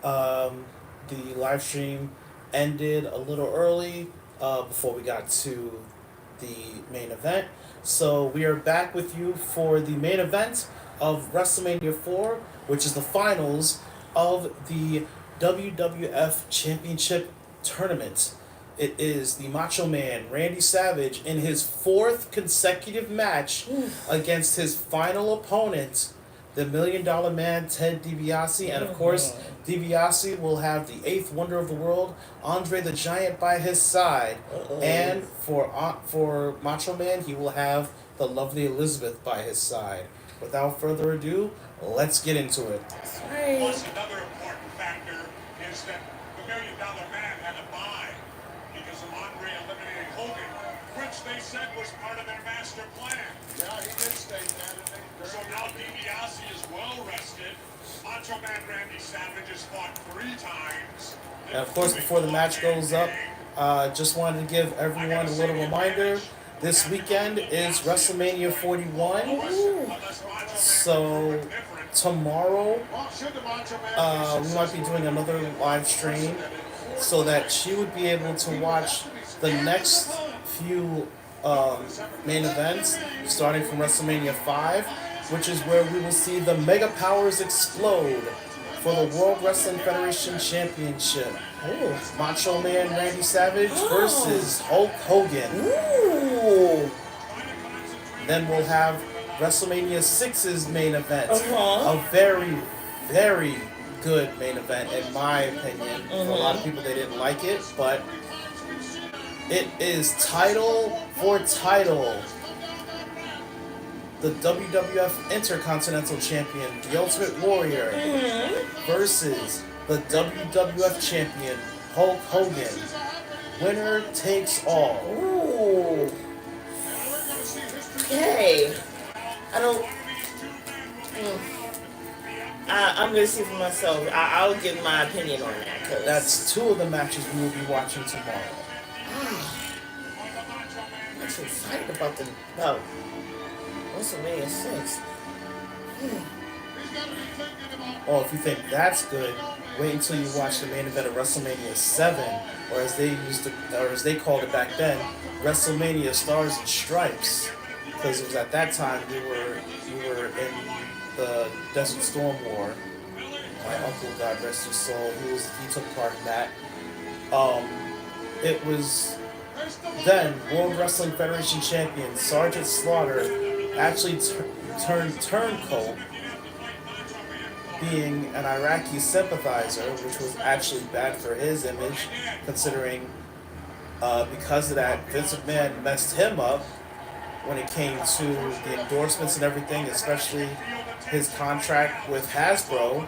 The live stream ended a little early before we got to the main event. So we are back with you for the main event of WrestleMania 4, which is the finals of the WWF Championship Tournament. It is the Macho Man, Randy Savage, in his fourth consecutive match against his final opponent, the $1 Million Man, Ted DiBiase. And of course, DiBiase will have the eighth wonder of the world, Andre the Giant, by his side. And for Macho Man, he will have the lovely Elizabeth by his side. Without further ado, let's get into it. Plus, another important factor is that the $1 Million Man had a bye because of Andre eliminating Hogan, which they said was part of their master plan. Yeah, he did state that. So now DiBiase is well rested. Macho Man Randy Savage has fought 3 times. And of course, before the match goes up, just wanted to give everyone a little reminder. This weekend is WrestleMania 41. So tomorrow, we might be doing another live stream so that she would be able to watch the next few main events, starting from WrestleMania 5, which is where we will see the Mega Powers explode for the World Wrestling Federation Championship. Macho Man Randy Savage versus Hulk Hogan. Then we'll have WrestleMania 6's main event. A very, very good main event, in my opinion. For a lot of people, they didn't like it, but it is title for title. The WWF Intercontinental Champion, the Ultimate Warrior, versus the WWF Champion, Hulk Hogan. Winner takes all. Ooh. Okay. I'm going to see for myself. I'll give my opinion on that. That's 2 of the matches we will be watching tomorrow. I'm so excited about WrestleMania 6. Oh, if you think that's good, wait until you watch the main event of WrestleMania 7, or as they called it back then, WrestleMania Stars and Stripes, because it was at that time we were in the Desert Storm War. My uncle, God rest his soul, he took part in that. It was then World Wrestling Federation Champion Sergeant Slaughter actually turned turncoat, being an Iraqi sympathizer, which was actually bad for his image, considering because of that, Vince McMahon messed him up when it came to the endorsements and everything, especially his contract with Hasbro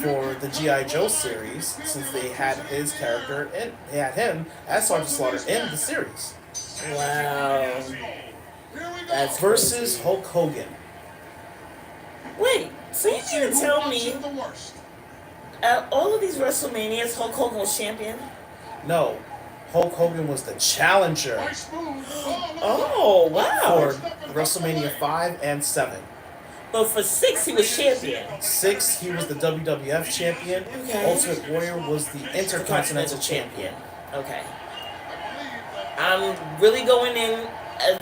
for the G.I. Joe series, since they had his character and they had him as Sergeant Slaughter in the series. Wow. That's versus Hulk Hogan. Wait, so you mean to tell me at all of these WrestleManias, Hulk Hogan was champion? No, Hulk Hogan was the challenger. Oh, wow. For WrestleMania 5 and 7. But for 6, he was champion. 6, he was the WWF champion. Okay. Ultimate Warrior was the Intercontinental champion. Okay. I'm really going in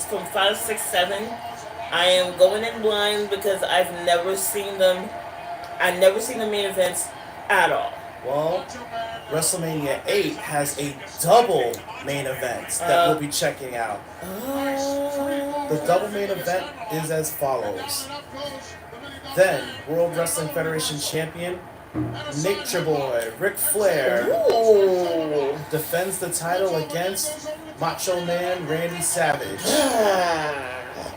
from 5, 6, 7. I am going in blind because I've never seen them. I've never seen the main events at all. Well, WrestleMania 8 has a double main event that we'll be checking out. The double main event is as follows. Then, World Wrestling Federation Champion Nick Boy Ric Flair defends the title against Macho Man Randy Savage.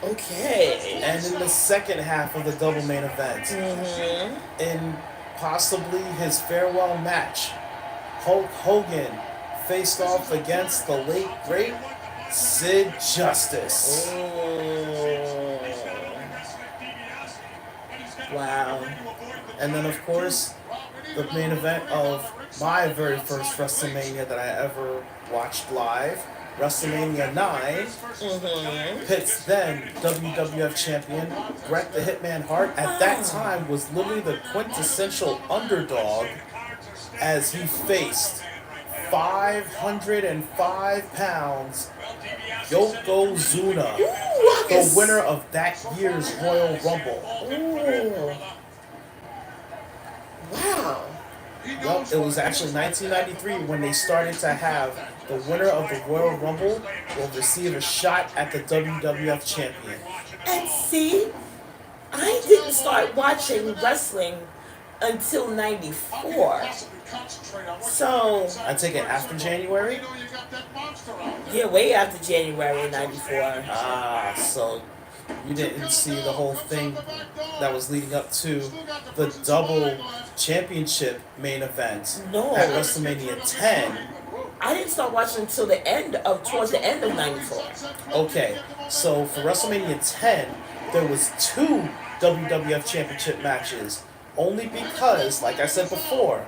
Okay. And in the second half of the double main event, in possibly his farewell match, Hulk Hogan faced off against the late great Sid Justice. Wow. And then, of course, the main event of my very first WrestleMania that I ever watched live, WrestleMania 9, pits then WWF champion Bret the Hitman Hart. At that time, was literally the quintessential underdog as he faced 505 pounds Yokozuna, the winner of that year's Royal Rumble. Ooh. Wow. Well, it was actually 1993 when they started to have the winner of the Royal Rumble will receive a shot at the WWF Champion. And see, I didn't start watching wrestling until 94. So, I take it after January? yeah, way after January 94. Ah, so you didn't see the whole thing that was leading up to the double championship main event No. at WrestleMania 10. I didn't start watching until towards the end of 94. Okay, so for WrestleMania 10, there was 2 WWF Championship matches, only because, like I said before,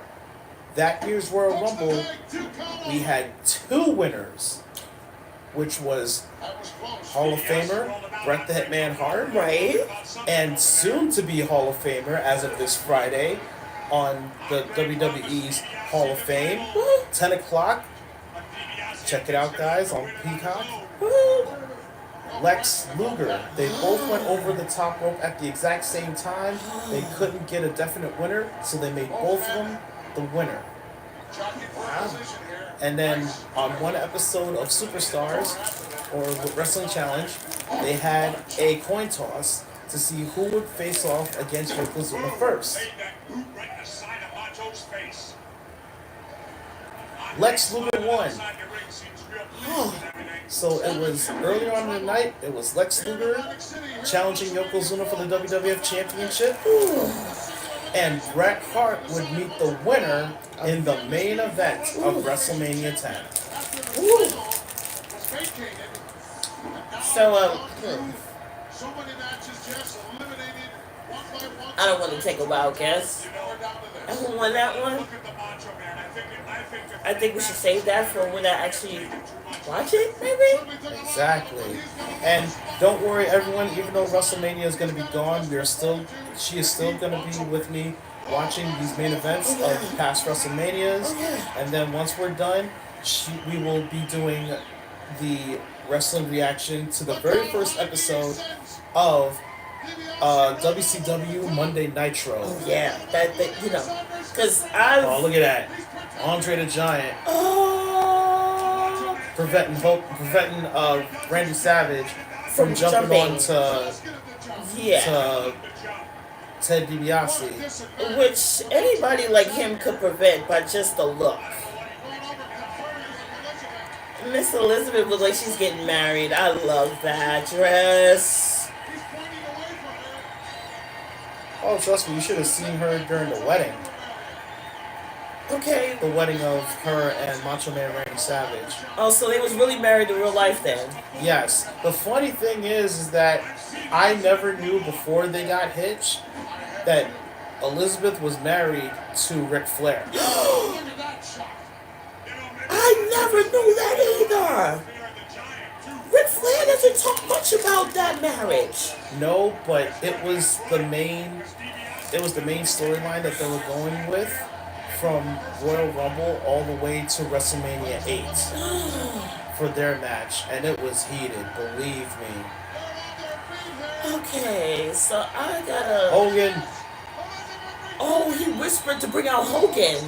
that year's Royal Rumble, we had 2 winners, which was Hall of Famer Bret the Hitman Hart, Right? and soon to be Hall of Famer as of this Friday on the WWE's Hall of Fame, 10 o'clock. Check it out, guys, on Peacock. Lex Luger. They both went over the top rope at the exact same time. They couldn't get a definite winner, so they made both of them the winner. Wow. And then on one episode of Superstars, or Wrestling Challenge, they had a coin toss to see who would face off against Yokozuna first. Lex Luger won. So it was earlier on in the night, it was Lex Luger challenging Yokozuna for the WWF Championship. And Bret Hart would meet the winner in the main event of WrestleMania 10. So, I don't want to take a wild guess. And who won that one? I think we should save that for when I actually watch it, maybe? Exactly. And don't worry, everyone, even though WrestleMania is going to be gone, she is still going to be with me watching these main events of past WrestleManias. And then once we're done, we will be doing the wrestling reaction to the very first episode of WCW Monday Nitro. Oh, yeah. That because Oh, look at that. Andre the Giant. Oh. Preventing Randy Savage from jumping on to Ted DiBiase. Which anybody like him could prevent by just a look. Miss Elizabeth looks like she's getting married. I love that dress. Oh, trust me, you should have seen her during the wedding. Okay. The wedding of her and Macho Man Randy Savage. Oh, so they was really married in real life then? Yes. The funny thing is that I never knew before they got hitched that Elizabeth was married to Ric Flair. I never knew that either. Ric Flair doesn't talk much about that marriage. No, but it was the main storyline that they were going with from Royal Rumble all the way to WrestleMania 8 for their match, and it was heated, believe me. Okay, so I gotta... Hogan. Oh, he whispered to bring out Hogan.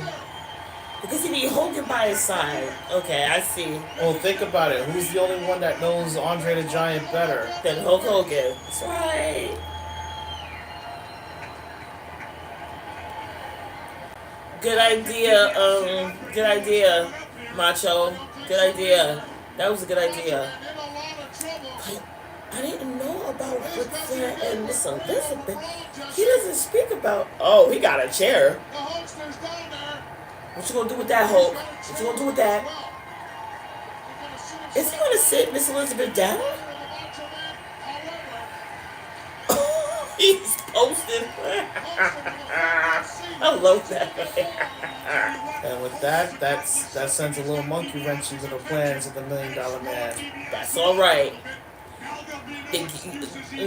Because he need Hogan by his side. Okay, I see. Well, think about it. Who's the only one that knows Andre the Giant better Then Hulk Hogan. That's right. Good idea, Macho. Good idea. That was a good idea. But I didn't know about Ric Flair and Miss Elizabeth. He doesn't speak about... Oh, he got a chair. What you gonna do with that, Hulk? What you gonna do with that? Is he gonna sit Miss Elizabeth down? He's posting. I love that. And with that sends a little monkey wrench into the plans of the $1 Million Man. That's all right.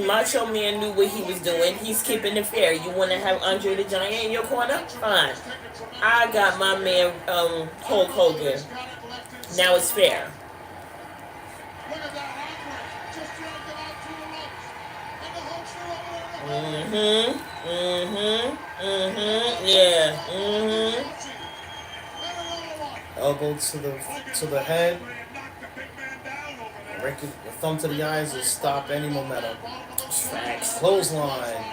Macho Man knew what he was doing. He's keeping it fair. You want to have Andre the Giant in your corner? Fine. I got my man Hulk Hogan. Now it's fair. Yeah. Elbow to the head. Right the thumb to the eyes to stop any momentum. Facts. Clothesline.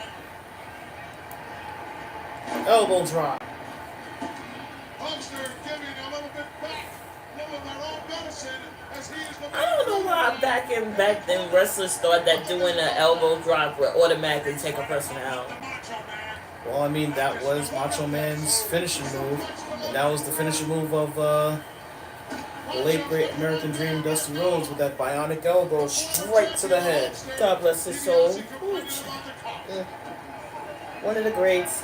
Elbow drop. I don't know why back then wrestlers thought that doing an elbow drop would automatically take a person out. Well, I mean, that was Macho Man's finishing move. And that was the finishing move of the late great American Dream Dusty Rhodes with that bionic elbow straight to the head. God bless his soul. One of the greats.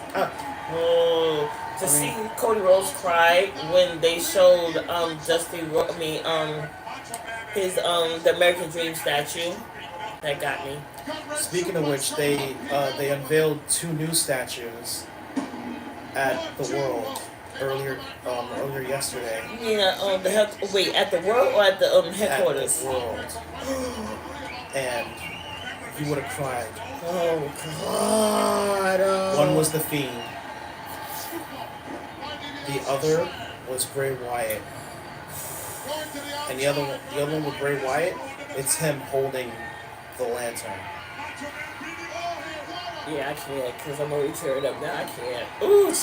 To see Cody Rhodes cry when they showed his the American Dream statue, that got me. Speaking of which, they unveiled 2 new statues at the World earlier yesterday. Yeah, at the World or at the headquarters? At the World. And you would have cried. Oh God! One was the Fiend. The other was Bray Wyatt. And the other one with Bray Wyatt, it's him holding the lantern. Yeah, I can't, because I'm already tearing up now. I can't. Ooh.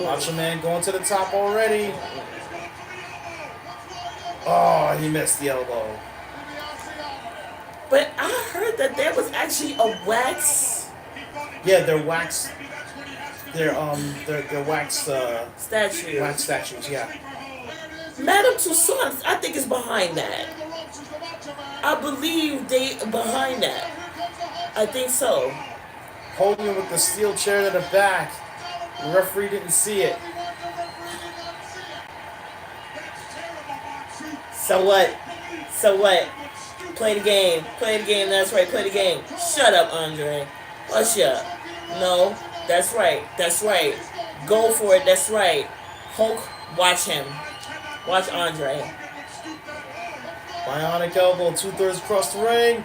Macho Man going to the top already. Oh, he missed the elbow. But I heard that there was actually a wax. Yeah, they're wax. They're wax statue. Wax statues, yeah. Madame Tussauds, I think, is behind that. I believe they behind that. I think so. Holding it with the steel chair to the back. The referee didn't see it. So what? So what? Play the game. Play the game. That's right. Play the game. Shut up, Andre. Hush up. No. That's right. That's right. Go for it. That's right. Hulk, watch him. Watch Andre. Bionic elbow, 2/3 across the ring.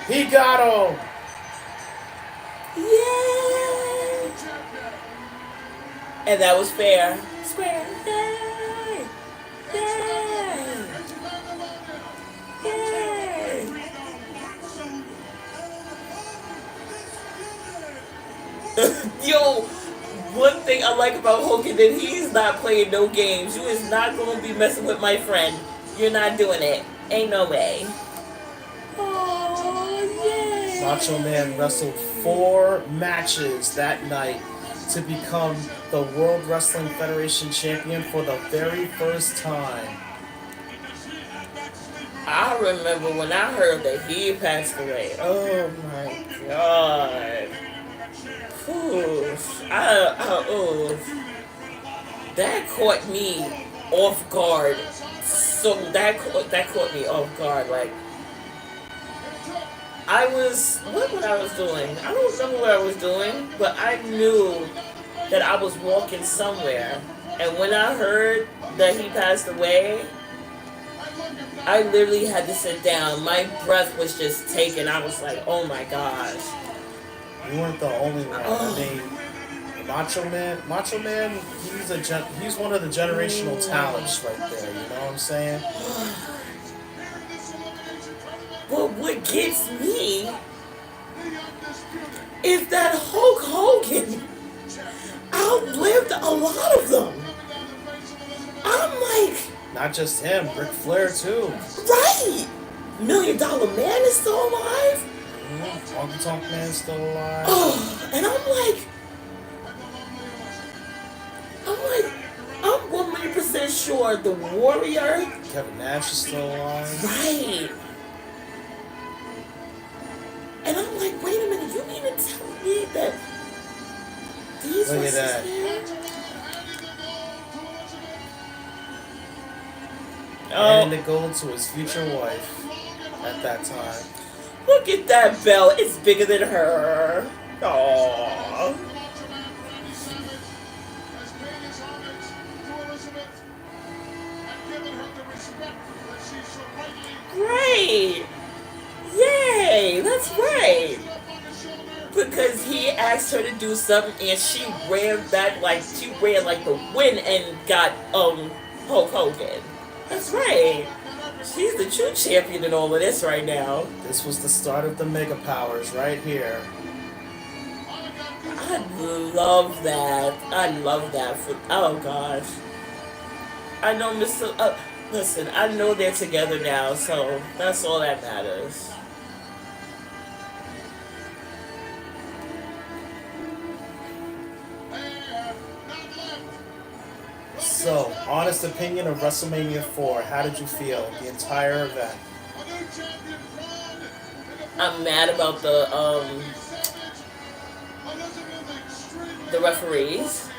He got him. Yay! And that was fair. It's fair. Yay! Yay! Yay! Yo, one thing I like about Hogan that he's not playing no games. You is not going to be messing with my friend. You're not doing it. Ain't no way. Oh, yeah. Macho Man wrestled 4 matches that night to become the World Wrestling Federation champion for the very first time. I remember when I heard that he passed away. Oh my God. Oof. That caught me off guard. So that caught me off guard. Like, what was I was doing? I don't remember what I was doing, but I knew that I was walking somewhere. And when I heard that he passed away, I literally had to sit down. My breath was just taken. I was like, oh my gosh. You weren't the only one. I mean, Macho Man, he's one of the generational talents right there, you know what I'm saying? But what gets me is that Hulk Hogan outlived a lot of them. I'm like... Not just him, Ric Flair too. Right! $1 Million Man is still alive? Honky Tonk Man's still alive. Oh, and I'm 100% sure the Warrior... Kevin Nash is still alive. Right. And I'm like, wait a minute, you mean to tell me that these Look were at that. Oh. And the gold to his future wife at that time. Look at that belt. It's bigger than her. Aww. Great. Yay. That's right. Because he asked her to do something and she ran back like the wind and got Hulk Hogan. That's right. She's the true champion in all of this right now. This was the start of the Mega Powers right here. I love that. I love that. Oh gosh. I know Mr. Listen, I know they're together now, so that's all that matters. So, honest opinion of WrestleMania 4. How did you feel the entire event? I'm mad about the referees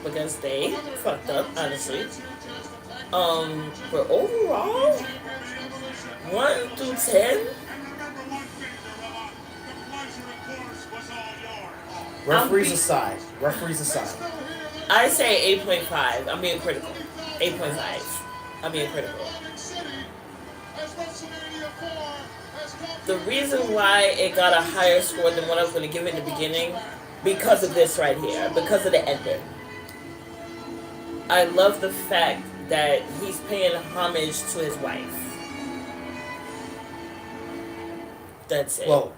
because they fucked up, honestly. But overall, 1 through 10. Referees aside. I say 8.5. I'm being critical. 8.5. I'm being critical. The reason why it got a higher score than what I was going to give it in the beginning, because of this right here, because of the ending. I love the fact that he's paying homage to his wife. That's it. Well,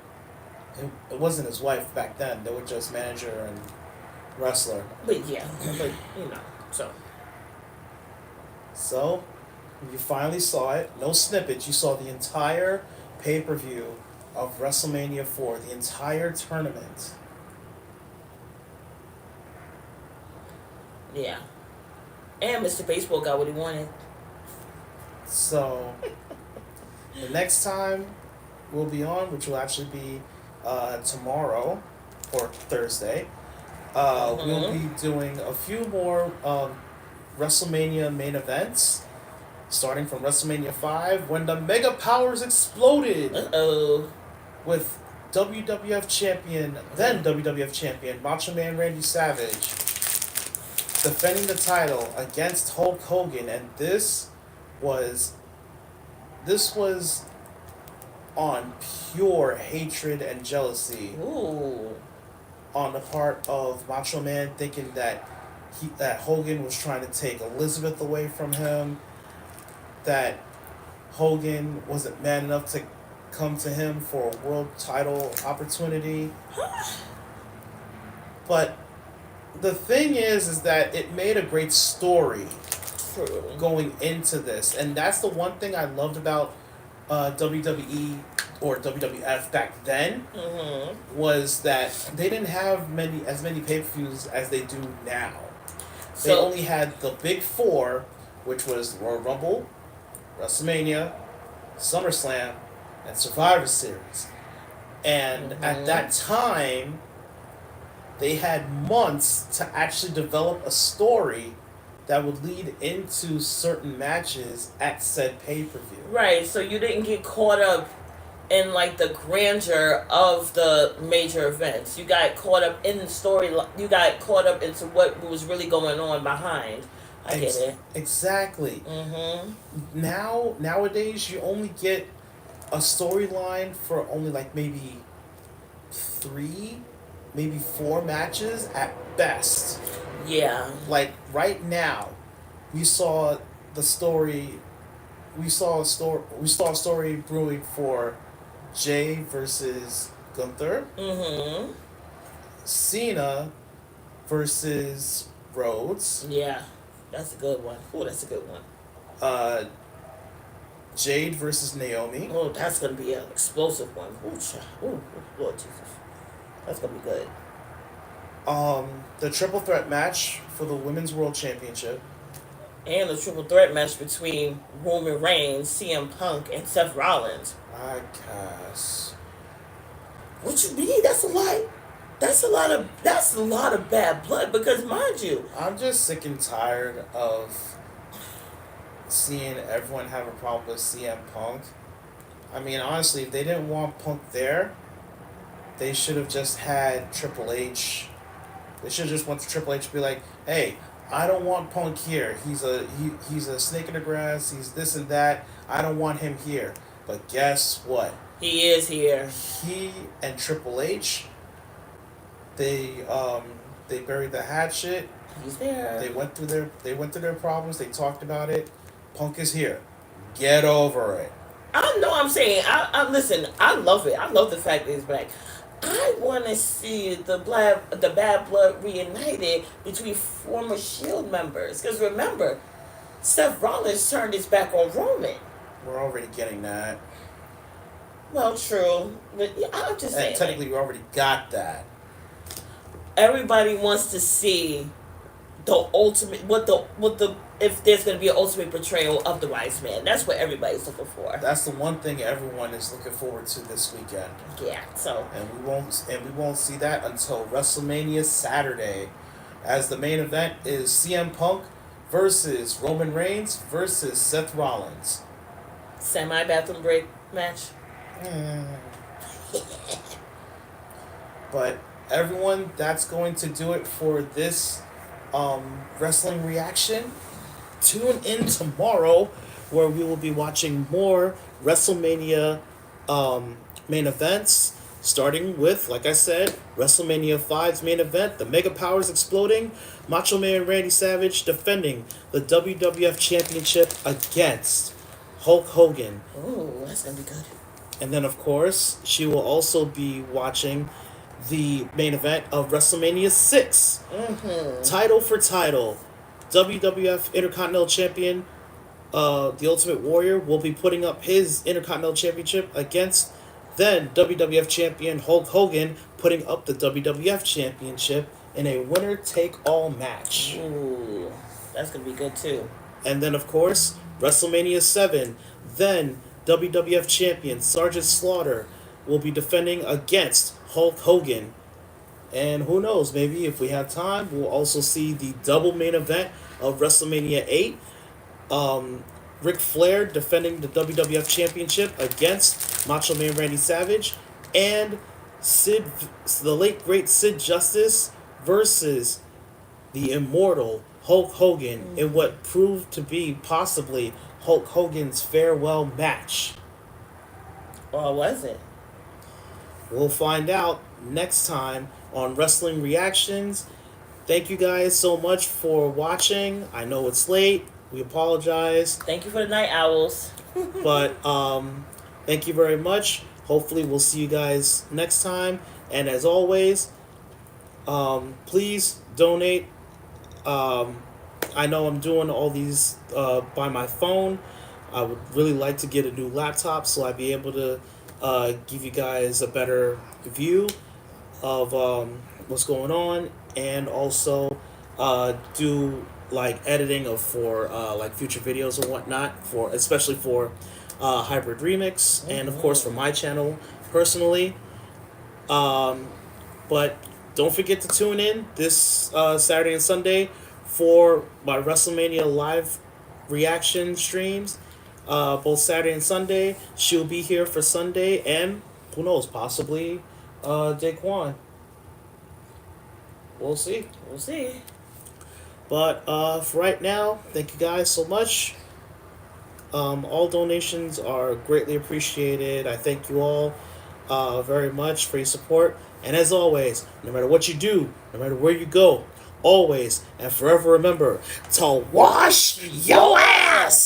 it wasn't his wife back then. They were just manager and wrestler. But yeah, but you know, so. So, you finally saw it. No snippets. You saw the entire pay-per-view of WrestleMania 4, the entire tournament. Yeah. And Mr. Baseball got what he wanted. So, the next time we'll be on, which will actually be tomorrow or Thursday, we'll be doing a few more WrestleMania main events, starting from WrestleMania 5, when the Mega Powers exploded. With WWF Champion, then WWF Champion, Macho Man Randy Savage, defending the title against Hulk Hogan, and this was on pure hatred and jealousy. Ooh. On the part of Macho Man, thinking that Hogan was trying to take Elizabeth away from him, that Hogan wasn't man enough to come to him for a world title opportunity. But the thing is that it made a great story going into this, and that's the one thing I loved about WWE or WWF back then, was that they didn't have as many pay-per-views as they do now. They only had the big four, which was Royal Rumble, WrestleMania, SummerSlam, and Survivor Series. And at that time, they had months to actually develop a story that would lead into certain matches at said pay-per-view. Right, so you didn't get caught up in like the grandeur of the major events. You got caught up in the story. You got caught up into what was really going on behind. I get it. Exactly. Nowadays, you only get a storyline for only like maybe 3, maybe 4 matches at best. Yeah. Like right now, we saw a story brewing for Jay versus Gunther. Cena versus Rhodes. Yeah, that's a good one. Oh, that's a good one. Jade versus Naomi. Oh, that's gonna be an explosive one. Oh, Lord Jesus, that's gonna be good. The triple threat match for the Women's World Championship. And the triple threat match between Roman Reigns, CM Punk, and Seth Rollins. I guess. What you mean? That's a lot. That's a lot of bad blood. Because mind you, I'm just sick and tired of seeing everyone have a problem with CM Punk. I mean, honestly, if they didn't want Punk there, they should have just had Triple H. They should have just went to Triple H and be like, "Hey, I don't want Punk here. He's a snake in the grass. He's this and that. I don't want him here." But guess what? He is here. He and Triple H, they they buried the hatchet. He's there. They went through their problems. They talked about it. Punk is here. Get over it. I know. I'm saying. I listen. I love it. I love the fact that he's black. I want to see the bad blood reunited between former Shield members. Because remember, Seth Rollins turned his back on Roman. We're already getting that. Well, true, but yeah, I'm just saying. And technically, we already got that. Everybody wants to see the ultimate. What the if there's going to be an ultimate portrayal of the wise man. That's what everybody's looking for. That's the one thing everyone is looking forward to this weekend. Yeah. So. And we won't see that until WrestleMania Saturday, as the main event is CM Punk versus Roman Reigns versus Seth Rollins. Semi-bathroom break match. But everyone, that's going to do it for this wrestling reaction. Tune in tomorrow, where we will be watching more WrestleMania main events, starting with, like I said, WrestleMania 5's main event, the Mega Powers exploding, Macho Man Randy Savage defending the WWF Championship against Hulk Hogan. Ooh, that's gonna be good. And then, of course, she will also be watching the main event of WrestleMania 6. Mm-hmm. Title for title. WWF Intercontinental Champion, The Ultimate Warrior, will be putting up his Intercontinental Championship against then WWF Champion Hulk Hogan, putting up the WWF Championship in a winner-take-all match. Ooh, that's going to be good, too. And then, of course, WrestleMania 7, then WWF Champion Sergeant Slaughter will be defending against Hulk Hogan. And who knows, maybe if we have time, we'll also see the double main event of WrestleMania 8. Ric Flair defending the WWF Championship against Macho Man Randy Savage. And the late great Sid Justice versus the immortal Hulk Hogan in what proved to be possibly Hulk Hogan's farewell match. Or was it? We'll find out next time on Wrestling Reactions. Thank you guys so much for watching. I know it's late. We apologize. Thank you for the night owls. But thank you very much. Hopefully we'll see you guys next time. And as always, please donate. I know I'm doing all these by my phone. I would really like to get a new laptop so I'd be able to give you guys a better view of what's going on, and also do like editing for like future videos and whatnot, for especially for Hybrid Remix, and of course for my channel personally. But don't forget to tune in this Saturday and Sunday for my WrestleMania live reaction streams. Both Saturday and Sunday. She'll be here for Sunday, and who knows, possibly Daquan. We'll see. We'll see. But for right now, thank you guys so much. All donations are greatly appreciated. I thank you all very much for your support. And as always, no matter what you do, no matter where you go, always and forever remember to wash your ass!